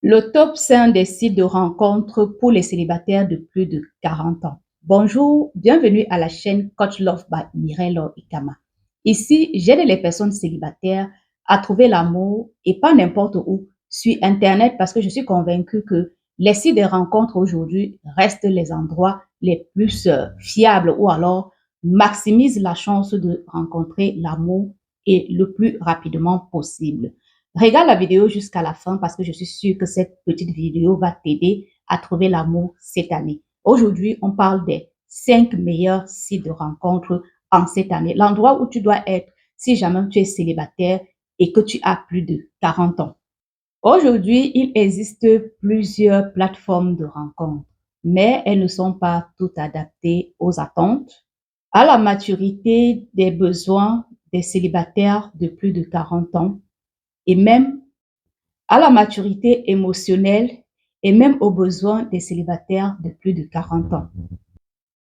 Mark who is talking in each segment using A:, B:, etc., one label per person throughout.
A: Le top 5 des sites de rencontres pour les célibataires de plus de 40 ans. Bonjour, bienvenue à la chaîne Coach Love by Mireille Ikama. Ici, j'aide les personnes célibataires à trouver l'amour et pas n'importe où, sur Internet, parce que je suis convaincue que les sites de rencontres aujourd'hui restent les endroits les plus fiables ou alors maximisent la chance de rencontrer l'amour et le plus rapidement possible. Regarde la vidéo jusqu'à la fin parce que je suis sûre que cette petite vidéo va t'aider à trouver l'amour cette année. Aujourd'hui, on parle des 5 meilleurs sites de rencontres en cette année. L'endroit où tu dois être si jamais tu es célibataire et que tu as plus de 40 ans. Aujourd'hui, il existe plusieurs plateformes de rencontres, mais elles ne sont pas toutes adaptées aux attentes, à la maturité des besoins des célibataires de plus de 40 ans et même à la maturité émotionnelle et même aux besoins des célibataires de plus de 40 ans.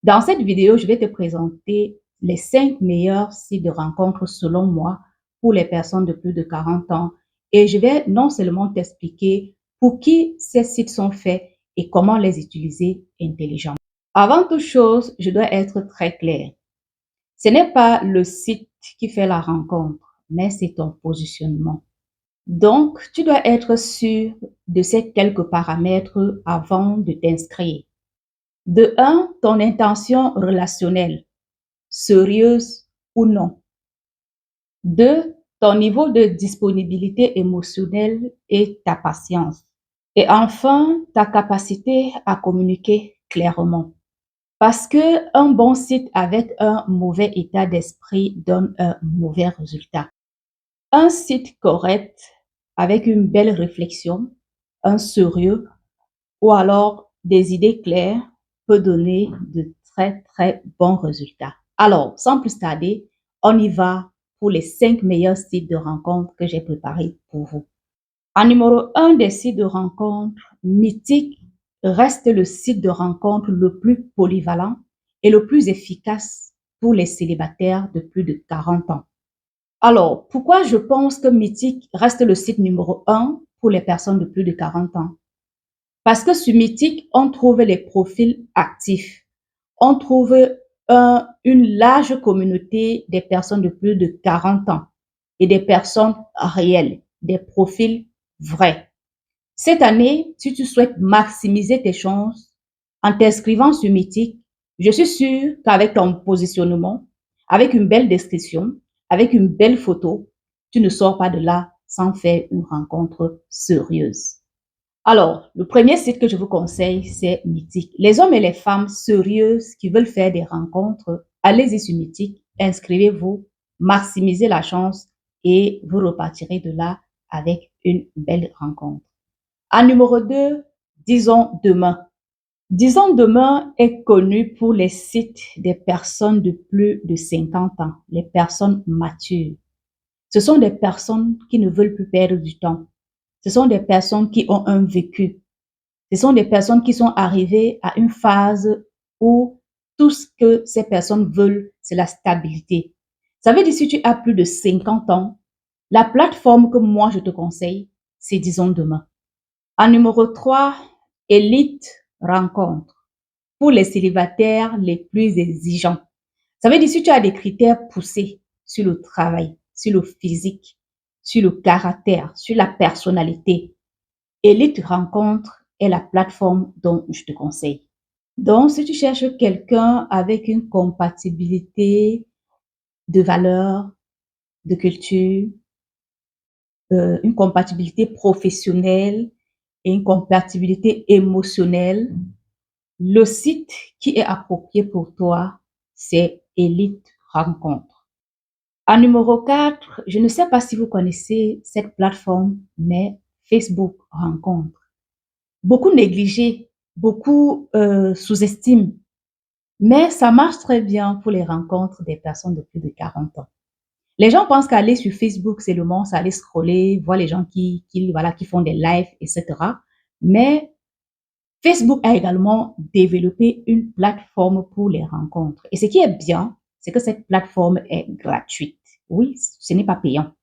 A: Dans cette vidéo, je vais te présenter les 5 meilleurs sites de rencontres selon moi pour les personnes de plus de 40 ans et je vais non seulement t'expliquer pour qui ces sites sont faits et comment les utiliser intelligemment. Avant toute chose, je dois être très clair. Ce n'est pas le site qui fait la rencontre, mais c'est ton positionnement. Donc, tu dois être sûr de ces quelques paramètres avant de t'inscrire. De 1, ton intention relationnelle, sérieuse ou non. 2, ton niveau de disponibilité émotionnelle et ta patience. Et enfin, ta capacité à communiquer clairement. Parce que un bon site avec un mauvais état d'esprit donne un mauvais résultat. Un site correct avec une belle réflexion, un sérieux ou alors des idées claires peut donner de très bons résultats. Alors, sans plus tarder, on y va pour les 5 meilleurs sites de rencontres que j'ai préparés pour vous. En numéro 1 des sites de rencontres, Mythique reste le site de rencontre le plus polyvalent et le plus efficace pour les célibataires de plus de 40 ans. Alors, pourquoi je pense que Mythique reste le site numéro 1 pour les personnes de plus de 40 ans? Parce que sur Mythique, on trouve les profils actifs. On trouve une large communauté des personnes de plus de 40 ans et des personnes réelles, des profils vrais. Cette année, si tu souhaites maximiser tes chances en t'inscrivant sur Mythique, je suis sûre qu'avec ton positionnement, avec une belle description, avec une belle photo, tu ne sors pas de là sans faire une rencontre sérieuse. Alors, le premier site que je vous conseille, c'est Mythique. Les hommes et les femmes sérieuses qui veulent faire des rencontres, allez-y sur Mythique, inscrivez-vous, maximisez la chance et vous repartirez de là avec une belle rencontre. En numéro 2, Disons Demain. Disons Demain est connu pour les sites des personnes de plus de 50 ans, les personnes matures. Ce sont des personnes qui ne veulent plus perdre du temps. Ce sont des personnes qui ont un vécu. Ce sont des personnes qui sont arrivées à une phase où tout ce que ces personnes veulent, c'est la stabilité. Ça veut dire si tu as plus de 50 ans, la plateforme que moi je te conseille, c'est Disons Demain. En numéro 3, Elite Rencontre. Pour les célibataires les plus exigeants. Ça veut dire si tu as des critères poussés sur le travail, sur le physique, sur le caractère, sur la personnalité, Elite Rencontre est la plateforme dont je te conseille. Donc, si tu cherches quelqu'un avec une compatibilité de valeurs, de culture, une compatibilité professionnelle et une compatibilité émotionnelle, le site qui est approprié pour toi, c'est Elite Rencontre. En numéro 4, je ne sais pas si vous connaissez cette plateforme, mais Facebook Rencontre. Beaucoup négligé, beaucoup sous-estiment, mais ça marche très bien pour les rencontres des personnes de plus de 40 ans. Les gens pensent qu'aller sur Facebook, c'est le moment, c'est aller scroller, voir les gens qui font des lives, etc. Mais Facebook a également développé une plateforme pour les rencontres. Et ce qui est bien, c'est que cette plateforme est gratuite. Oui, ce n'est pas payant.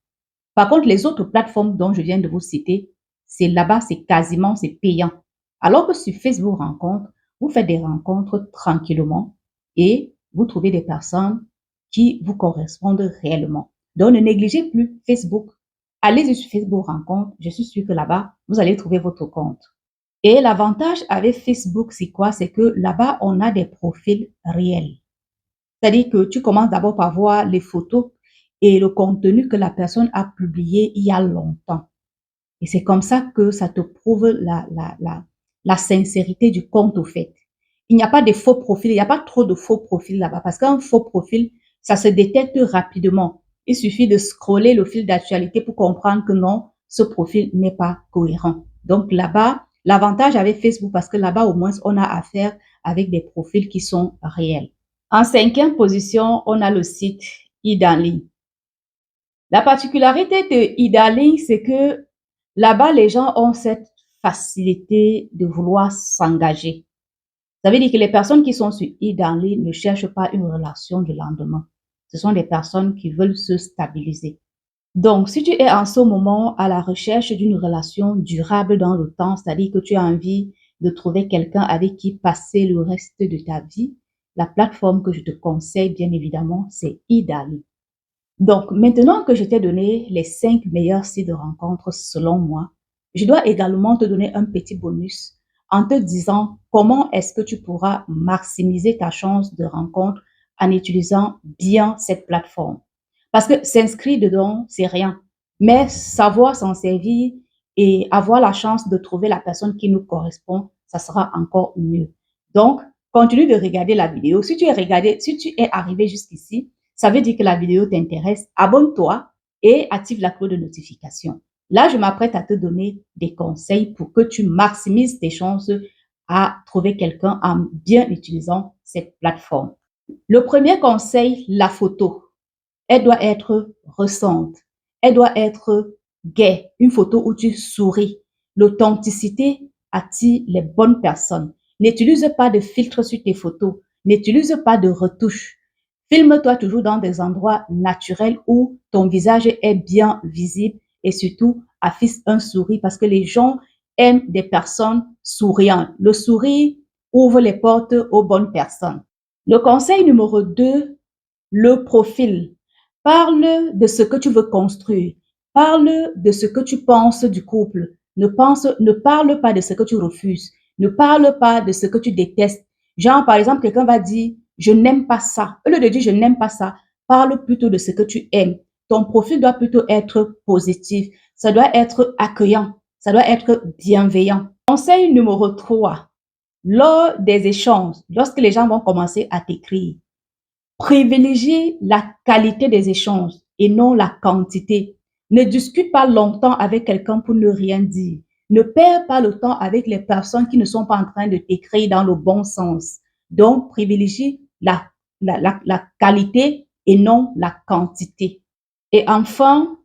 A: Par contre, les autres plateformes dont je viens de vous citer, c'est là-bas, c'est quasiment, c'est payant. Alors que sur Facebook Rencontres, vous faites des rencontres tranquillement et vous trouvez des personnes qui vous correspondent réellement. Donc, ne négligez plus Facebook. Allez sur Facebook Rencontres. Je suis sûre que là-bas, vous allez trouver votre compte. Et l'avantage avec Facebook, c'est quoi? C'est que là-bas, on a des profils réels. C'est-à-dire que tu commences d'abord par voir les photos et le contenu que la personne a publié il y a longtemps. Et c'est comme ça que ça te prouve la sincérité du compte au fait. Il n'y a pas de faux profils, il n'y a pas trop de faux profils là-bas parce qu'un faux profil, ça se détecte rapidement. Il suffit de scroller le fil d'actualité pour comprendre que non, ce profil n'est pas cohérent. Donc là-bas, l'avantage avec Facebook, parce que là-bas au moins on a affaire avec des profils qui sont réels. En cinquième position, on a le site Idanli. La particularité de Idanli, c'est que là-bas, les gens ont cette facilité de vouloir s'engager. Ça veut dire que les personnes qui sont sur Idanli ne cherchent pas une relation du lendemain. Ce sont des personnes qui veulent se stabiliser. Donc, si tu es en ce moment à la recherche d'une relation durable dans le temps, c'est-à-dire que tu as envie de trouver quelqu'un avec qui passer le reste de ta vie, la plateforme que je te conseille, bien évidemment, c'est Idanli. Donc, maintenant que je t'ai donné les 5 meilleurs sites de rencontres selon moi, je dois également te donner un petit bonus en te disant comment est-ce que tu pourras maximiser ta chance de rencontre en utilisant bien cette plateforme. Parce que s'inscrire dedans, c'est rien. Mais savoir s'en servir et avoir la chance de trouver la personne qui nous correspond, ça sera encore mieux. Donc, continue de regarder la vidéo. Si tu es arrivé jusqu'ici, ça veut dire que la vidéo t'intéresse. Abonne-toi et active la cloche de notification. Là, je m'apprête à te donner des conseils pour que tu maximises tes chances à trouver quelqu'un en bien utilisant cette plateforme. Le premier conseil, la photo. Elle doit être récente. Elle doit être gaie. Une photo où tu souris. L'authenticité attire les bonnes personnes. N'utilise pas de filtre sur tes photos. N'utilise pas de retouches. Filme-toi toujours dans des endroits naturels où ton visage est bien visible et surtout affiche un sourire parce que les gens aiment des personnes souriantes. Le sourire ouvre les portes aux bonnes personnes. Le conseil numéro 2, le profil. Parle de ce que tu veux construire. Parle de ce que tu penses du couple. Ne parle pas de ce que tu refuses. Ne parle pas de ce que tu détestes. Genre, par exemple, quelqu'un va dire, je n'aime pas ça. Au lieu de dire, je n'aime pas ça, parle plutôt de ce que tu aimes. Ton profil doit plutôt être positif. Ça doit être accueillant. Ça doit être bienveillant. Conseil numéro 3. Lors des échanges, lorsque les gens vont commencer à t'écrire, privilégie la qualité des échanges et non la quantité. Ne discute pas longtemps avec quelqu'un pour ne rien dire. Ne perds pas le temps avec les personnes qui ne sont pas en train de t'écrire dans le bon sens. Donc, privilégie la qualité et non la quantité. Et enfin,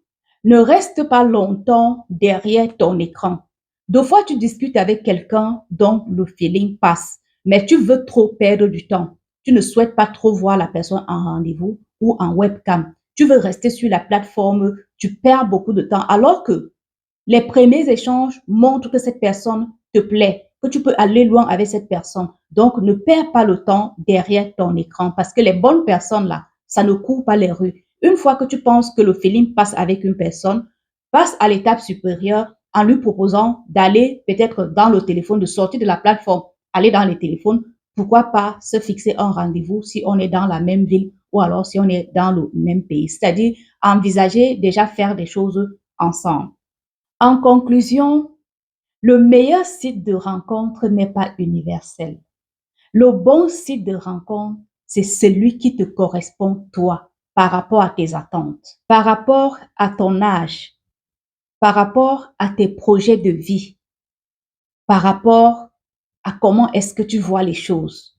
A: ne reste pas longtemps derrière ton écran. Deux fois, tu discutes avec quelqu'un dont le feeling passe, mais tu veux trop perdre du temps. Tu ne souhaites pas trop voir la personne en rendez-vous ou en webcam. Tu veux rester sur la plateforme, tu perds beaucoup de temps. Alors que les premiers échanges montrent que cette personne te plaît, que tu peux aller loin avec cette personne. Donc, ne perds pas le temps derrière ton écran parce que les bonnes personnes là, ça ne court pas les rues. Une fois que tu penses que le feeling passe avec une personne, passe à l'étape supérieure en lui proposant d'aller peut-être dans le téléphone, de sortir de la plateforme, aller dans les téléphones. Pourquoi pas se fixer un rendez-vous si on est dans la même ville ou alors si on est dans le même pays. C'est-à-dire envisager déjà faire des choses ensemble. En conclusion, le meilleur site de rencontre n'est pas universel. Le bon site de rencontre, c'est celui qui te correspond toi par rapport à tes attentes, par rapport à ton âge, par rapport à tes projets de vie, par rapport à comment est-ce que tu vois les choses,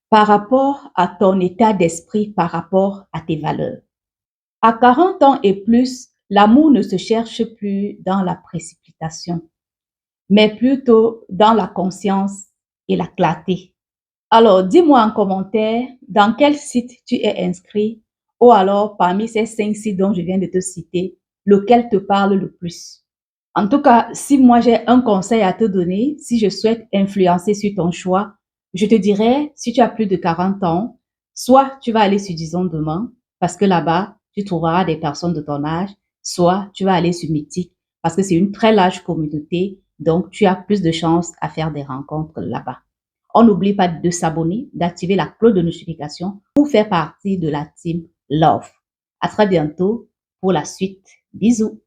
A: par rapport à ton état d'esprit, par rapport à tes valeurs. À 40 ans et plus, l'amour ne se cherche plus dans la précipitation, mais plutôt dans la conscience et la clarté. Alors, dis-moi en commentaire dans quel site tu es inscrit ou alors parmi ces 5 sites dont je viens de te citer, lequel te parle le plus. En tout cas, si moi j'ai un conseil à te donner, si je souhaite influencer sur ton choix, je te dirais, si tu as plus de 40 ans, soit tu vas aller sur Disons Demain, parce que là-bas, tu trouveras des personnes de ton âge, soit tu vas aller sur Mythique, parce que c'est une très large communauté, donc tu as plus de chances à faire des rencontres là-bas. On n'oublie pas de s'abonner, d'activer la cloche de notification pour faire partie de la team Love. À très bientôt pour la suite. Bisous.